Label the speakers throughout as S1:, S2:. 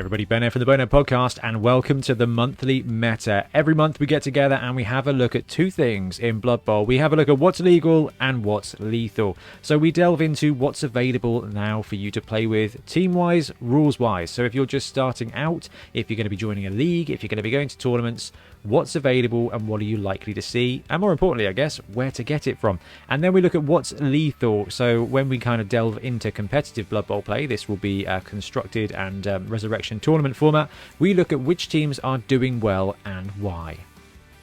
S1: Hey everybody, Ben here from the Bonehead podcast, and welcome to the monthly meta. Every month we get together and we have a look at two things in Blood Bowl. We have a look at what's legal and what's lethal. So we delve into what's available now for you to play with, team-wise, rules-wise. So if you're just starting out, if you're going to be joining a league, if you're going to be going to tournaments, what's available and what are you likely to see, and more importantly I guess, where to get it from. And then we look at what's lethal. So when we kind of delve into competitive Blood Bowl play, this will be a constructed and resurrection tournament format. We look at which teams are doing well and why.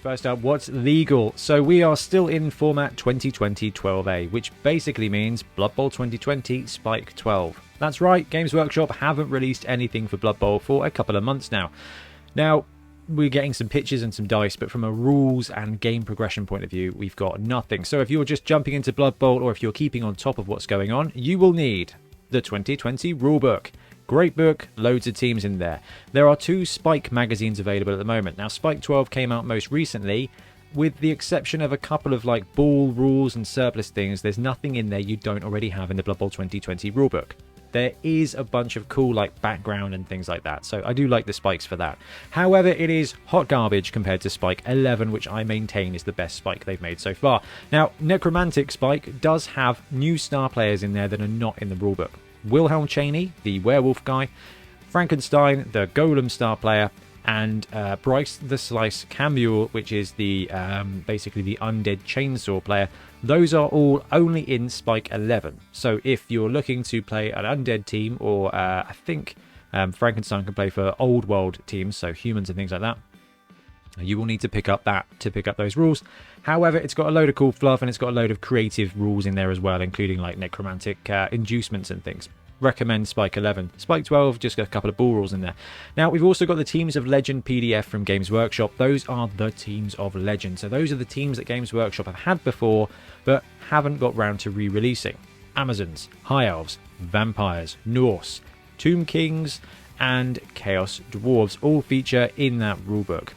S1: First up, what's legal? So we are still in format 2020 12A, which basically means Blood Bowl 2020 Spike 12. That's right, Games Workshop haven't released anything for Blood Bowl for a couple of months now. We're getting some pitches and some dice, but from a rules and game progression point of view, we've got nothing. So if you're just jumping into Blood Bowl, or if you're keeping on top of what's going on, you will need the 2020 rulebook. Great book, loads of teams in there. There are 2 Spike magazines available at the moment. Now, Spike 12 came out most recently. With the exception of a couple of like ball rules and surplus things, there's nothing in there you don't already have in the Blood Bowl 2020 rulebook. There is a bunch of cool like background and things like that, so I do like the spikes for that. However, it is hot garbage compared to Spike 11, which I maintain is the best spike they've made so far. Now, Necromantic Spike does have new star players in there that are not in the rulebook. Wilhelm Chaney, the werewolf guy, Frankenstein, the golem star player, and Bryce the Slice Cambuel, which is the basically the undead chainsaw player. Those are all only in Spike 11. So if you're looking to play an undead team, or I think Frankenstein can play for old world teams, so humans and things like that, you will need to pick up those rules. However, it's got a load of cool fluff, and it's got a load of creative rules in there as well, including like necromantic inducements and things. Recommend Spike 11. Spike 12, just got a couple of ball rules in there. Now, we've also got the Teams of Legend PDF from Games Workshop. Those are the Teams of Legend. So those are the teams that Games Workshop have had before, but haven't got round to re-releasing. Amazons, High Elves, Vampires, Norse, Tomb Kings, and Chaos Dwarves all feature in that rulebook.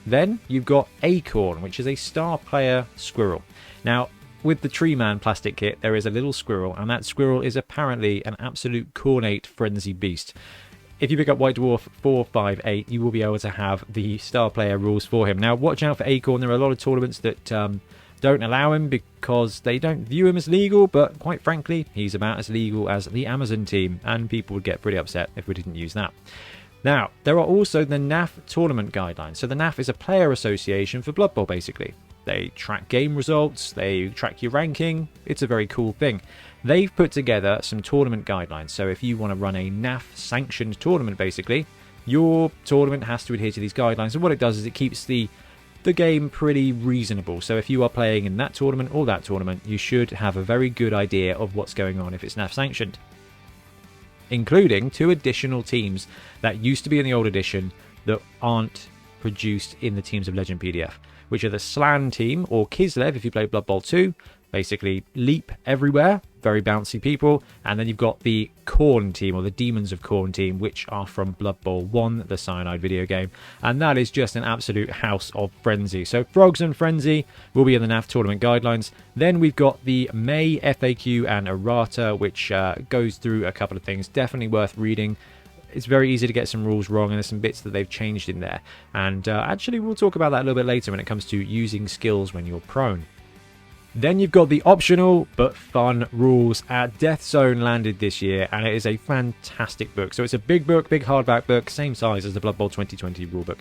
S1: Then you've got Acorn, which is a star player squirrel. Now, with the Tree Man plastic kit, there is a little squirrel, and that squirrel is apparently an absolute cornate frenzy beast. If you pick up White Dwarf 458, you will be able to have the star player rules for him. Now, watch out for Acorn. There are a lot of tournaments that don't allow him because they don't view him as legal, but quite frankly, he's about as legal as the Amazon team, and people would get pretty upset if we didn't use that. Now, there are also the NAF tournament guidelines. So the NAF is a player association for Blood Bowl, basically. They track game results, they track your ranking. It's a very cool thing. They've put together some tournament guidelines. So if you want to run a NAF sanctioned tournament, basically, your tournament has to adhere to these guidelines. And what it does is it keeps the game pretty reasonable. So if you are playing in that tournament or that tournament, you should have a very good idea of what's going on if it's NAF sanctioned. Including 2 additional teams that used to be in the old edition that aren't produced in the Teams of Legend PDF, which are the Slann team, or Kislev if you play Blood Bowl 2, basically leap everywhere, very bouncy people, and then you've got the Khorne team, or the Demons of Khorne team, which are from Blood Bowl 1, the Cyanide video game, and that is just an absolute house of frenzy. So Frogs and Frenzy will be in the NAF tournament guidelines. Then we've got the May FAQ and errata, which goes through a couple of things, definitely worth reading. It's very easy to get some rules wrong, and there's some bits that they've changed in there. And actually, we'll talk about that a little bit later when it comes to using skills when you're prone. Then you've got the optional but fun rules. Death Zone landed this year, and it is a fantastic book. So it's a big book, big hardback book, same size as the Blood Bowl 2020 rulebook.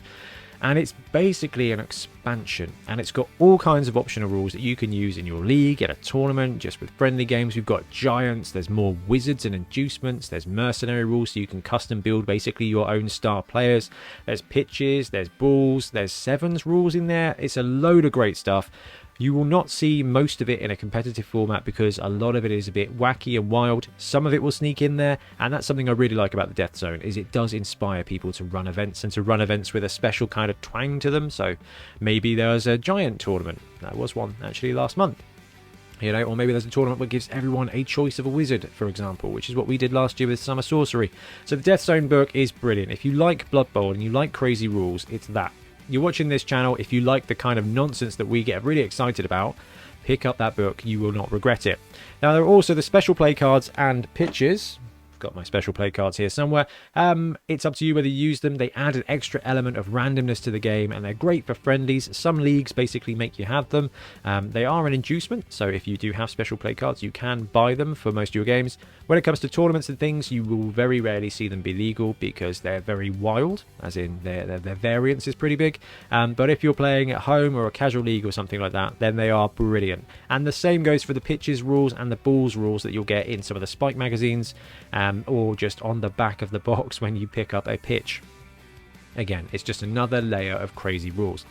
S1: And it's basically an expansion, and it's got all kinds of optional rules that you can use in your league, at a tournament, just with friendly games. We've got giants, there's more wizards and inducements, there's mercenary rules so you can custom build basically your own star players, there's pitches, there's balls, there's sevens rules in there. It's a load of great stuff. You will not see most of it in a competitive format because a lot of it is a bit wacky and wild. Some of it will sneak in there, and that's something I really like about the Death Zone, is it does inspire people to run events, and to run events with a special kind of twang to them. So maybe there's a giant tournament. There was one actually last month. You know, or maybe there's a tournament that gives everyone a choice of a wizard, for example, which is what we did last year with Summer Sorcery. So the Death Zone book is brilliant. If you like Blood Bowl and you like crazy rules, it's that. You're watching this channel, if you like the kind of nonsense that we get really excited about, pick up that book. You will not regret it. Now, there are also the special play cards and pitches got my special play cards here somewhere. It's up to you whether you use them. They add an extra element of randomness to the game, and they're great for friendlies. Some leagues basically make you have them. They are an inducement, so if you do have special play cards, you can buy them for most of your games. When it comes to tournaments and things, you will very rarely see them be legal because they're very wild, as in their variance is pretty big. But if you're playing at home or a casual league or something like that, then they are brilliant. And the same goes for the pitches rules and the balls rules that you'll get in some of the Spike magazines, or just on the back of the box when you pick up a pitch. Again, it's just another layer of crazy rules.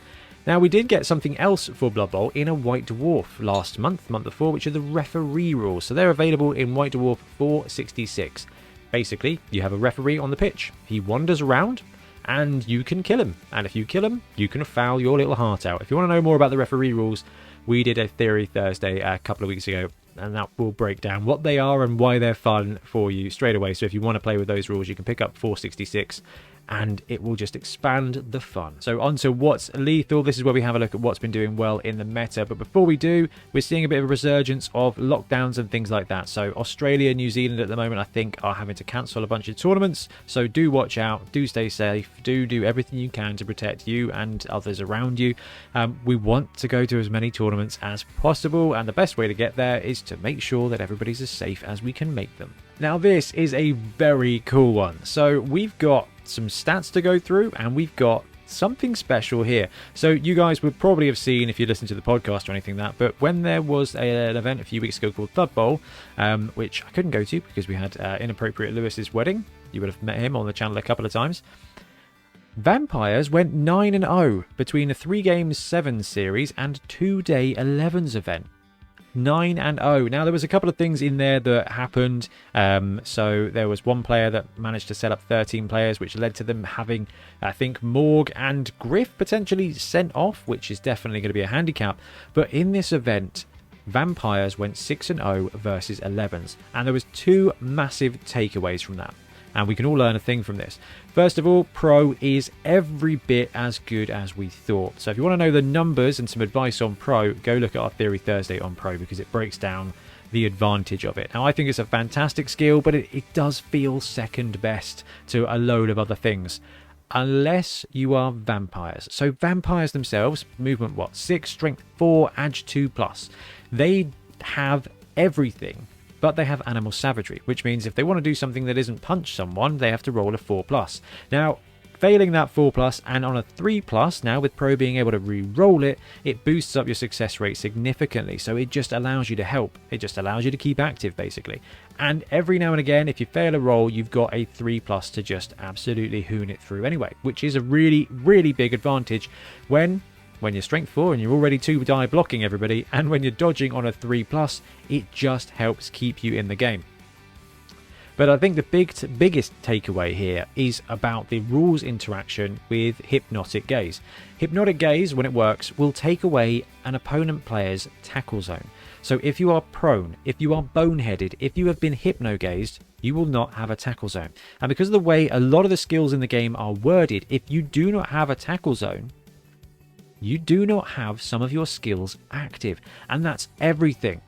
S1: Now, we did get something else for Blood Bowl in a White Dwarf last month before, which are the referee rules. So they're available in White Dwarf 466. Basically, you have a referee on the pitch. He wanders around, and you can kill him. And if you kill him, you can foul your little heart out. If you want to know more about the referee rules, we did a Theory Thursday a couple of weeks ago, and that will break down what they are and why they're fun for you straight away. So if you want to play with those rules, you can pick up 466, and it will just expand the fun. So on to what's lethal. This is where we have a look at what's been doing well in the meta. But before we do, we're seeing a bit of a resurgence of lockdowns and things like that. So Australia, New Zealand at the moment, I think, are having to cancel a bunch of tournaments. So do watch out, do stay safe, do everything you can to protect you and others around you. We want to go to as many tournaments as possible, and the best way to get there is to make sure that everybody's as safe as we can make them. Now, this is a very cool one. So we've got some stats to go through, and we've got something special here. So you guys would probably have seen, if you listen to the podcast or anything like that, but when there was an event a few weeks ago called Blood Bowl, which I couldn't go to because we had Inappropriate Lewis's wedding. You would have met him on the channel a couple of times. Vampires went 9-0 between a 3-game 7 series and 2-day 11s event. 9-0. Now, there was a couple of things in there that happened. So there was one player that managed to set up 13 players, which led to them having, I think, Morg and Griff potentially sent off, which is definitely going to be a handicap. But in this event, Vampires went 6-0 versus 11s. And there was two massive takeaways from that. And we can all learn a thing from this. First of all, Pro is every bit as good as we thought. So if you want to know the numbers and some advice on Pro, go look at our Theory Thursday on Pro, because it breaks down the advantage of it. Now, I think it's a fantastic skill, but it does feel second best to a load of other things. Unless you are vampires. So vampires themselves, movement 6, strength 4, edge 2+. They have everything. But they have animal savagery, which means if they want to do something that isn't punch someone, they have to roll a 4+. Now, failing that 4+ and on a 3+, now with Pro being able to re-roll it, it boosts up your success rate significantly. So it just allows you to help. It just allows you to keep active, basically. And every now and again, if you fail a roll, you've got a 3+ to just absolutely hoon it through anyway, which is a really, really big advantage when you're strength 4 and you're already 2-die blocking everybody, and when you're dodging on a 3+, it just helps keep you in the game. But I think the biggest takeaway here is about the rules interaction with Hypnotic Gaze. Hypnotic Gaze, when it works, will take away an opponent player's tackle zone. So if you are prone, if you are boneheaded, if you have been hypno-gazed, you will not have a tackle zone. And because of the way a lot of the skills in the game are worded, if you do not have a tackle zone, you do not have some of your skills active. And that's everything.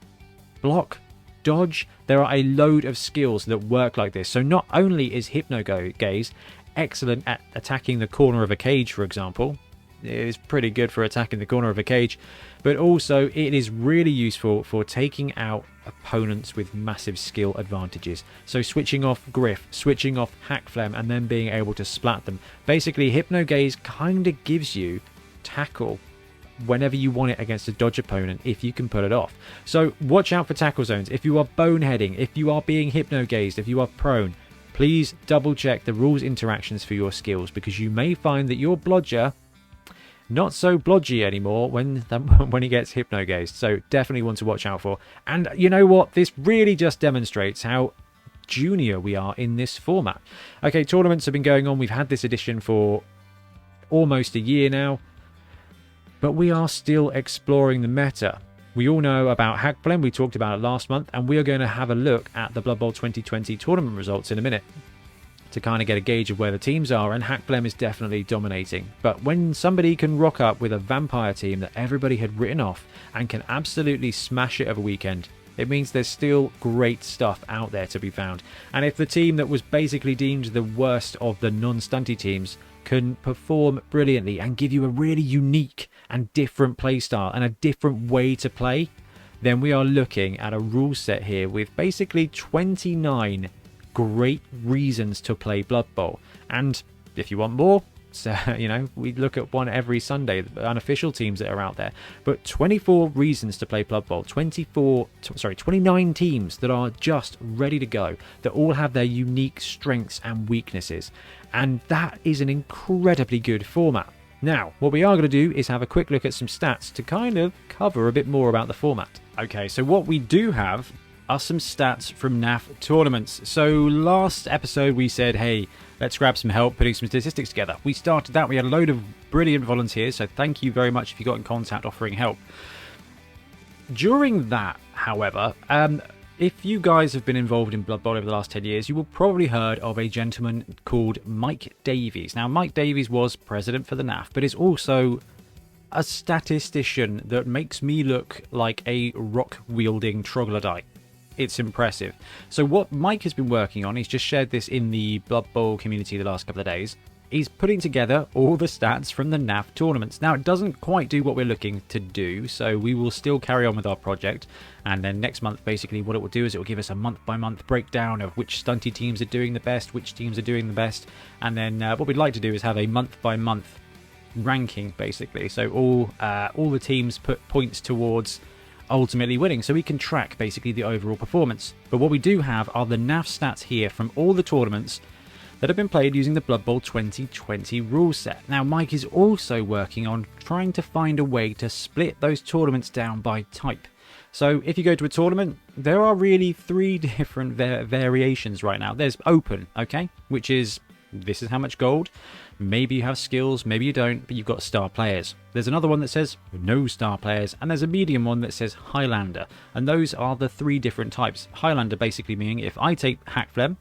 S1: Block, dodge, there are a load of skills that work like this. So not only is Hypno-Gaze excellent at attacking the corner of a cage, for example, it is pretty good for attacking the corner of a cage, but also it is really useful for taking out opponents with massive skill advantages. So switching off Griff, switching off Hackflem, and then being able to splat them. Basically, Hypno-Gaze kind of gives you tackle whenever you want it against a dodge opponent, if you can pull it off. So watch out for tackle zones. If you are boneheading, if you are being hypno-gazed, if you are prone, please double check the rules interactions for your skills, because you may find that your blodger not so blodgy anymore when he gets hypno-gazed. So definitely one to watch out for. And you know what? This really just demonstrates how junior we are in this format. Okay, tournaments have been going on. We've had this edition for almost a year now, but we are still exploring the meta. We all know about Hackflem, we talked about it last month, and we are going to have a look at the Blood Bowl 2020 tournament results in a minute to kind of get a gauge of where the teams are, and Hackflem is definitely dominating. But when somebody can rock up with a vampire team that everybody had written off and can absolutely smash it over weekend, It means there's still great stuff out there to be found. And if the team that was basically deemed the worst of the non-stunty teams can perform brilliantly and give you a really unique and different playstyle and a different way to play, then we are looking at a rule set here with basically 29 great reasons to play Blood Bowl. And if you want more, so, you know, we look at one every Sunday, the unofficial teams that are out there. But 24 reasons to play Blood Bowl, 29 teams that are just ready to go, that all have their unique strengths and weaknesses. And that is an incredibly good format. Now, what we are going to do is have a quick look at some stats to kind of cover a bit more about the format. Okay, so what we do have are some stats from NAF tournaments. So last episode we said, hey, let's grab some help putting some statistics together. We started that. We had a load of brilliant volunteers, so thank you very much if you got in contact offering help. During that, however, if you guys have been involved in Blood Bowl over the last 10 years, you will probably heard of a gentleman called Mike Davies. Now, Mike Davies was president for the NAF, but is also a statistician that makes me look like a rock-wielding troglodyte. It's impressive. So what Mike has been working on, he's just shared this in the Blood Bowl community the last couple of days, he's putting together all the stats from the NAF tournaments. Now, it doesn't quite do what we're looking to do, so we will still carry on with our project. And then next month, basically, what it will do is it will give us a month-by-month breakdown of which stunty teams are doing the best, which teams are doing the best. And then what we'd like to do is have a month-by-month ranking, basically. So all the teams put points towards ultimately winning, so we can track basically the overall performance. But what we do have are the NAF stats here from all the tournaments that have been played using the Blood Bowl 2020 rule set. Now, Mike is also working on trying to find a way to split those tournaments down by type. So if you go to a tournament, there are really 3 different variations right now. There's open, okay, which is this is how much gold. Maybe you have skills, maybe you don't, but you've got star players. There's another one that says no star players, and there's a medium one that says Highlander. And those are the 3 different types. Highlander basically meaning if I take Hackflem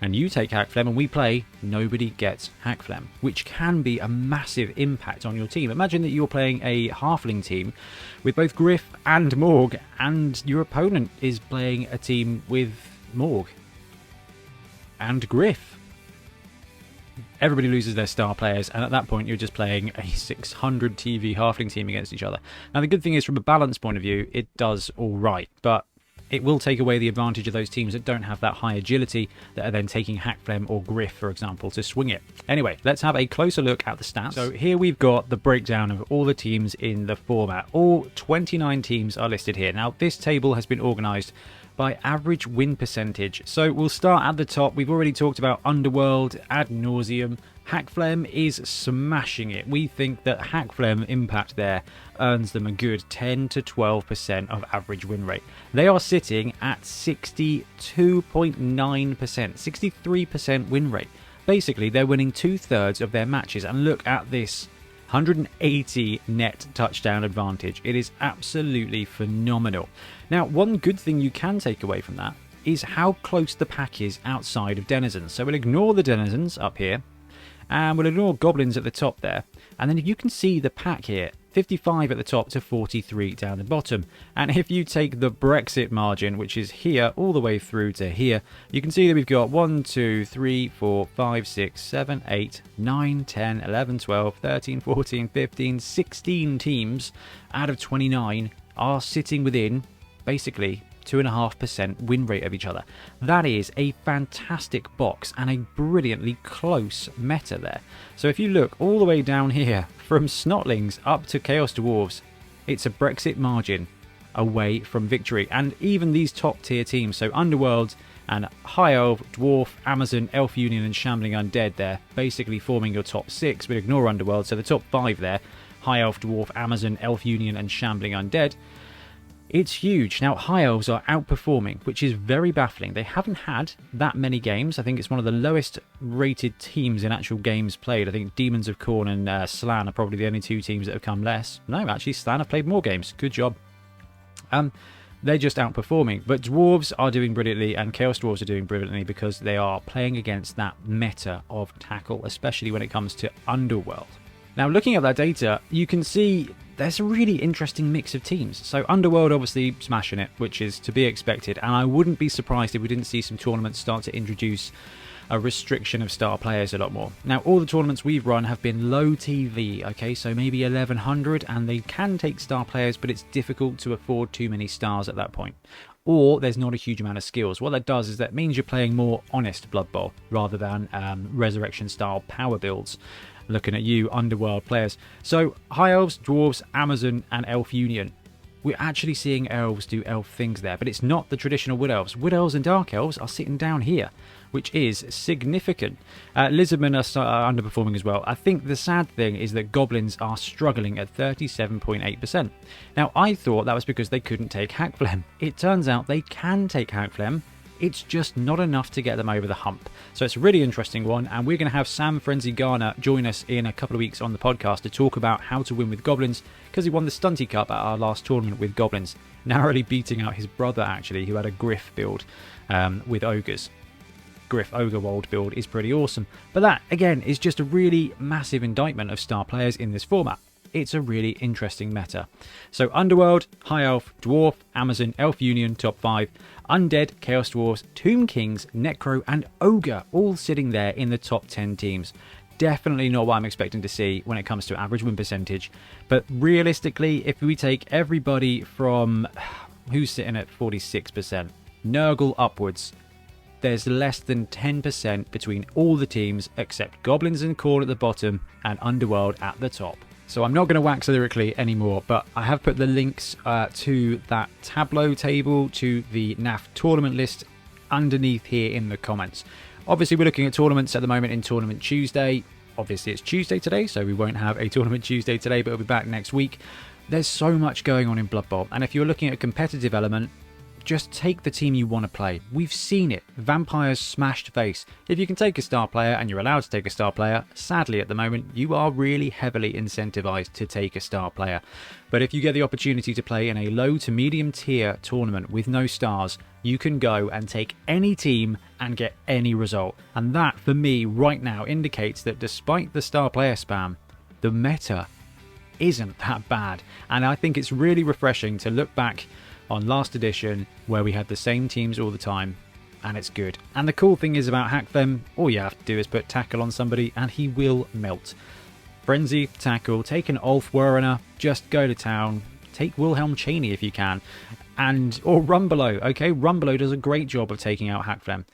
S1: and you take Hackflem and we play, nobody gets Hackflem, which can be a massive impact on your team. Imagine that you're playing a halfling team with both Griff and Morg, and your opponent is playing a team with Morg and Griff. Everybody loses their star players, and at that point you're just playing a 600 TV halfling team against each other. Now, the good thing is, from a balance point of view, it does all right, but it will take away the advantage of those teams that don't have that high agility, that are then taking Hackflem or Griff, for example, to swing it. Anyway, let's have a closer look at the stats. So here we've got the breakdown of all the teams in the format. All 29 teams are listed here. Now, this table has been organised by average win percentage. So we'll start at the top. We've already talked about Underworld ad nauseum. Hackflem is smashing it. We think that Hackflem impact there earns them a good 10 to 12% of average win rate. They are sitting at 62.9%, 63% win rate. Basically, they're winning 2/3 of their matches. And look at this 180 net touchdown advantage. It is absolutely phenomenal. Now, one good thing you can take away from that is how close the pack is outside of denizens. So we'll ignore the denizens up here, and we'll ignore goblins at the top there. And then if you can see the pack here, 55 at the top to 43 down the bottom. And if you take the Brexit margin, which is here all the way through to here, you can see that we've got 1, 2, 3, 4, 5, 6, 7, 8, 9, 10, 11, 12, 13, 14, 15, 16 teams out of 29 are sitting within basically 2.5% win rate of each other. That is a fantastic box and a brilliantly close meta there. So if you look all the way down here, from Snotlings up to Chaos Dwarves, it's a Brexit margin away from victory. And even these top tier teams, so Underworld and High Elf, Dwarf, Amazon, Elf Union and Shambling Undead there, basically forming your top 6, but ignore Underworld, so the top 5 there, High Elf, Dwarf, Amazon, Elf Union and Shambling Undead. It's huge. Now, High Elves are outperforming, which is very baffling. They haven't had that many games. I think it's one of the lowest rated teams in actual games played. I think Demons of Khorne and Slann are probably the only 2 teams that have come less. No, actually, Slann have played more games. Good job. They're just outperforming. But Dwarves are doing brilliantly, and Chaos Dwarves are doing brilliantly because they are playing against that meta of tackle, especially when it comes to Underworld. Now, looking at that data, you can see
S2: there's a really interesting mix of teams. So Underworld obviously smashing it, which is to be expected, and I wouldn't be surprised if we didn't see some tournaments start to introduce a restriction of star players a lot more. Now, all the tournaments we've run have been low TV, okay, so maybe 1100, and they can take star players, but it's difficult to afford too many stars at that point. Or there's not a huge amount of skills. What that does is that means you're playing more honest Blood Bowl rather than Resurrection style power builds. Looking at you, Underworld players. So High Elves, Dwarves, Amazon and Elf Union. We're actually seeing elves do elf things there, but it's not the traditional Wood Elves. Wood Elves and Dark Elves are sitting down here, which is significant. Lizardmen are underperforming as well. I think the sad thing is that Goblins are struggling at 37.8%. Now, I thought that was because they couldn't take Hackflem. It turns out they can take Hackflem. It's just not enough to get them over the hump. So it's a really interesting one, and we're going to have Sam Frenzy Garner join us in a couple of weeks on the podcast to talk about how to win with Goblins, because he won the Stunty Cup at our last tournament with Goblins, narrowly beating out his brother, actually, who had a Griff build with Ogres. Griff Ogre-Wold build is pretty awesome. But that, again, is just a really massive indictment of star players in this format. It's a really interesting meta. So Underworld, High Elf, Dwarf, Amazon, Elf Union, top 5, Undead, Chaos Dwarves, Tomb Kings, Necro and Ogre, all sitting there in the top 10 teams. Definitely not what I'm expecting to see when it comes to average win percentage. But realistically, if we take everybody from, who's sitting at 46%, Nurgle upwards, there's less than 10% between all the teams except Goblins and Khorne at the bottom and Underworld at the top. So I'm not going to wax lyrically anymore, but I have put the links to that Tableau table, to the NAF tournament list underneath here in the comments. Obviously, we're looking at tournaments at the moment in Tournament Tuesday. Obviously, it's Tuesday today, so we won't have a Tournament Tuesday today, but we'll be back next week. There's so much going on in Blood Bowl, and if you're looking at a competitive element, just take the team you want to play. We've seen it. Vampires smashed face. If you can take a star player, and you're allowed to take a star player, sadly at the moment, you are really heavily incentivized to take a star player. But if you get the opportunity to play in a low to medium tier tournament with no stars, you can go and take any team and get any result. And that, for me, right now indicates that despite the star player spam, the meta isn't that bad. And I think it's really refreshing to look back on last edition where we had the same teams all the time, and it's good. And the cool thing is about Hackflem, all you have to do is put tackle on somebody and he will melt. Frenzy, tackle, take an Ulf Werner, just go to town, take Wilhelm Chaney if you can, or Rumbelow. Okay, Rumbelow does a great job of taking out Hackflem.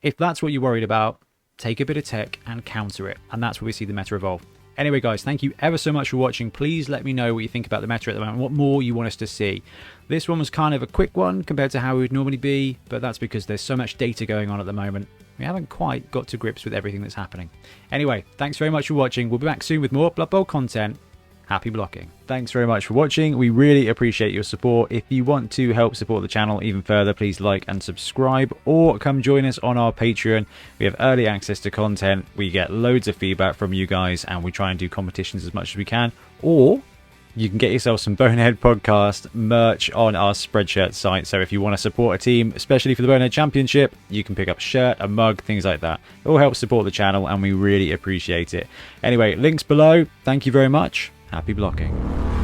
S2: If that's what you're worried about, take a bit of tech and counter it, and that's where we see the meta evolve. Anyway, guys, thank you ever so much for watching. Please let me know what you think about the meta at the moment, what more you want us to see. This one was kind of a quick one compared to how it would normally be, but that's because there's so much data going on at the moment. We haven't quite got to grips with everything that's happening. Anyway, thanks very much for watching. We'll be back soon with more Blood Bowl content. Happy blocking. Thanks very much for watching. We really appreciate your support. If you want to help support the channel even further, please like and subscribe, or come join us on our Patreon. We have early access to content. We get loads of feedback from you guys, and we try and do competitions as much as we can. Or you can get yourself some Bonehead podcast merch on our Spreadshirt site. So if you want to support a team, especially for the Bonehead Championship, you can pick up a shirt, a mug, things like that. It all helps support the channel, and we really appreciate it. Anyway, links below. Thank you very much. Happy blocking.